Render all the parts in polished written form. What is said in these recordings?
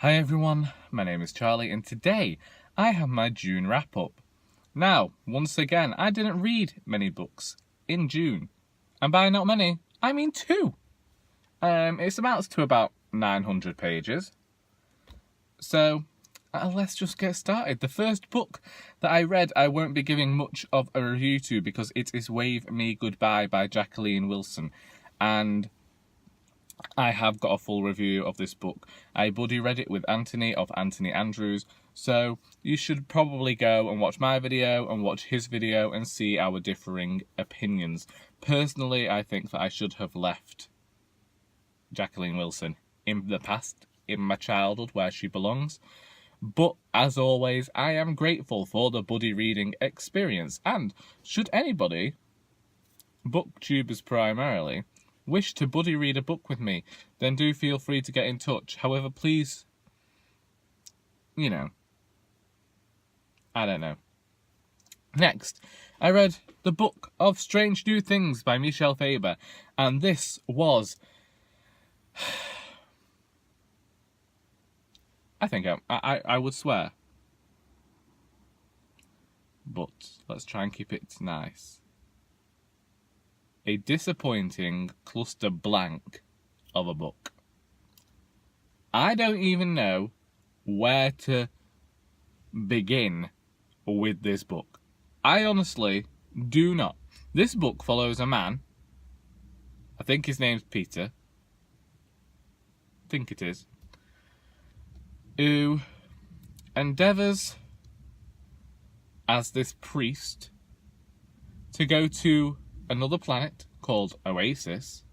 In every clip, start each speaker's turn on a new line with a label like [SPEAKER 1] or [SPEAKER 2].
[SPEAKER 1] Hi everyone, my name is Charlie and today I have my June wrap up. Now, once again, I didn't read many books in June. And by not many, I mean 2. It amounts to about 900 pages. So, let's just get started. The first book that I read, I won't be giving much of a review to because it is Wave Me Goodbye by Jacqueline Wilson. And I have got a full review of this book. I buddy read it with Anthony of Anthony Andrews, so you should probably go and watch my video and watch his video and see our differing opinions. Personally, I think that I should have left Jacqueline Wilson in the past, in my childhood, where she belongs. But, as always, I am grateful for the buddy reading experience, and should anybody, booktubers primarily, wish to buddy read a book with me, then do feel free to get in touch. However, please, I don't know. Next, I read the book of Strange New Things by Michel Faber, and this was, I think I would swear, but let's try and keep it nice, a disappointing cluster blank of a book. I don't even know where to begin with this book. I honestly do not. This book follows a man, I think his name's Peter, I think it is, who endeavours as this priest to go to another planet called Oasis,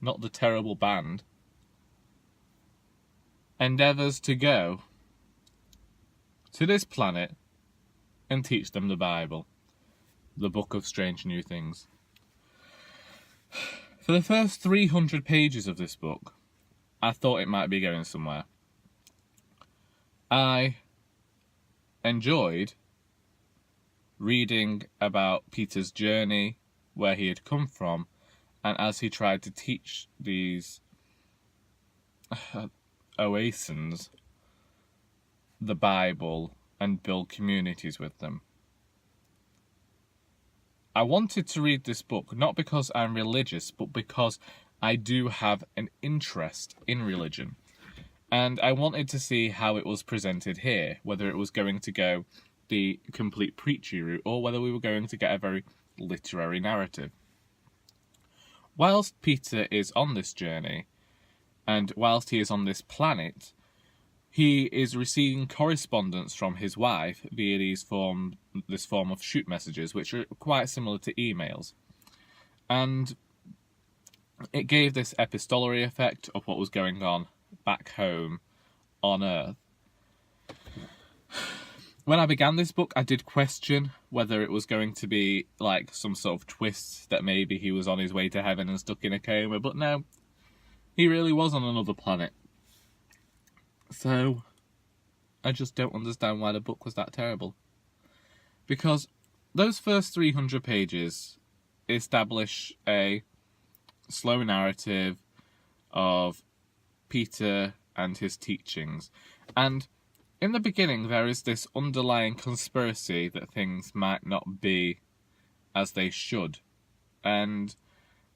[SPEAKER 1] not the terrible band, endeavours to go to this planet and teach them the Bible, the book of strange new things. For the first 300 pages of this book, I thought it might be going somewhere. I enjoyed reading about Peter's journey, where he had come from, and as he tried to teach these Oasans the Bible and build communities with them. I wanted to read this book not because I'm religious, but because I do have an interest in religion. And I wanted to see how it was presented here, whether it was going to go the complete preachy route or whether we were going to get a very literary narrative. Whilst Peter is on this journey, and whilst he is on this planet, he is receiving correspondence from his wife via this form of shoot messages, which are quite similar to emails. And it gave this epistolary effect of what was going on back home on Earth. When I began this book, I did question whether it was going to be like some sort of twist that maybe he was on his way to heaven and stuck in a coma, but no, he really was on another planet. So, I just don't understand why the book was that terrible. Because those first 300 pages establish a slow narrative of Peter and his teachings, and in the beginning, there is this underlying conspiracy that things might not be as they should. And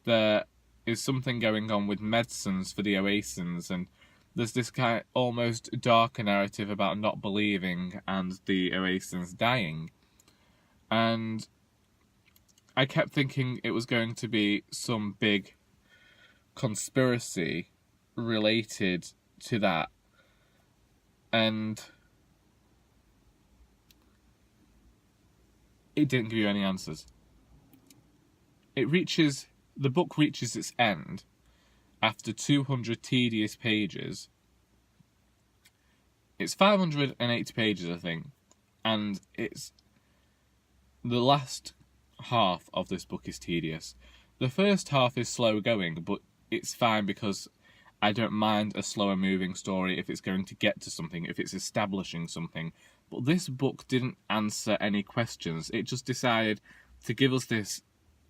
[SPEAKER 1] there is something going on with medicines for the Oasans, and there's this kind of almost darker narrative about not believing and the Oasans dying. And I kept thinking it was going to be some big conspiracy related to that. And it didn't give you any answers. The book reaches its end after 200 tedious pages. It's 580 pages, I think, and it's the last half of this book is tedious. The first half is slow going, but it's fine because I don't mind a slower moving story if it's going to get to something, if it's establishing something. But this book didn't answer any questions. It just decided to give us this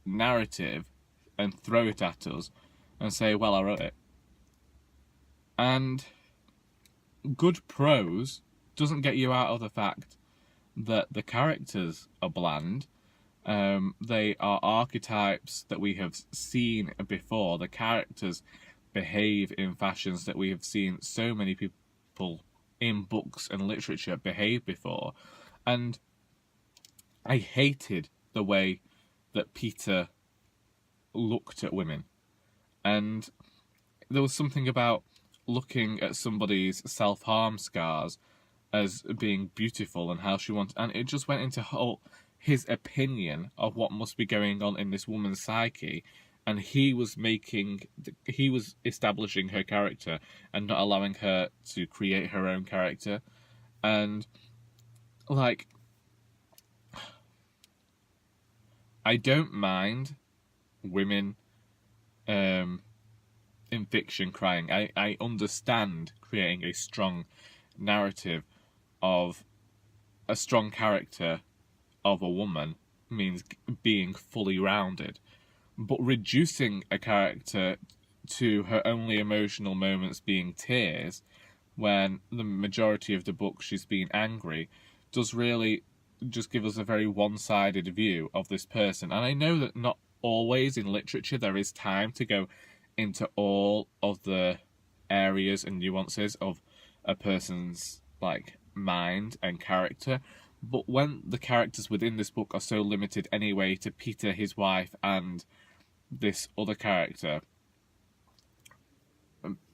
[SPEAKER 1] narrative and throw it at us and say, well, I wrote it. And good prose doesn't get you out of the fact that the characters are bland. They are archetypes that we have seen before. The characters behave in fashions that we have seen so many people in books and literature behave before. And I hated the way that Peter looked at women. And there was something about looking at somebody's self-harm scars as being beautiful and how she wanted, and it just went into his opinion of what must be going on in this woman's psyche, and he was establishing her character and not allowing her to create her own character. And like, I don't mind women in fiction crying. I understand creating a strong narrative of a strong character of a woman means being fully rounded, but reducing a character to her only emotional moments being tears when the majority of the book she's being angry does really just give us a very one-sided view of this person. And I know that not always in literature there is time to go into all of the areas and nuances of a person's like mind and character, but when the characters within this book are so limited anyway to Peter, his wife, and this other character,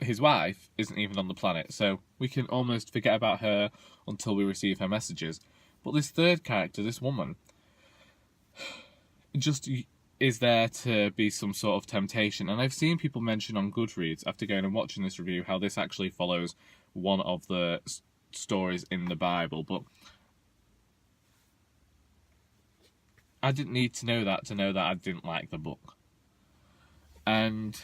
[SPEAKER 1] his wife isn't even on the planet, so we can almost forget about her until we receive her messages. But this third character, this woman, just is there to be some sort of temptation. And I've seen people mention on Goodreads, after going and watching this review, how this actually follows one of the stories in the Bible. But I didn't need to know that I didn't like the book. And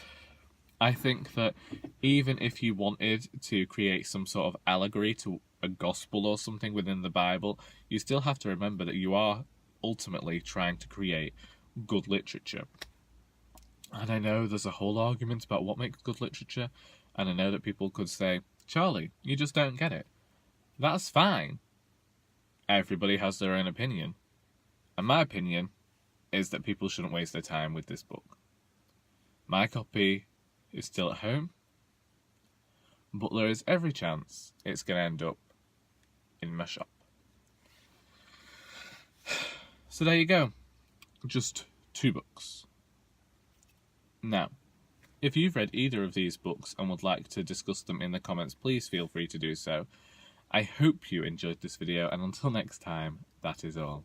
[SPEAKER 1] I think that even if you wanted to create some sort of allegory to a gospel or something within the Bible, you still have to remember that you are ultimately trying to create good literature. And I know there's a whole argument about what makes good literature, and I know that people could say, Charlie, you just don't get it. That's fine. Everybody has their own opinion. And my opinion is that people shouldn't waste their time with this book. My copy is still at home, but there is every chance it's going to end up in my shop. So there you go. Just 2 books. Now, if you've read either of these books and would like to discuss them in the comments, please feel free to do so. I hope you enjoyed this video, and until next time, that is all.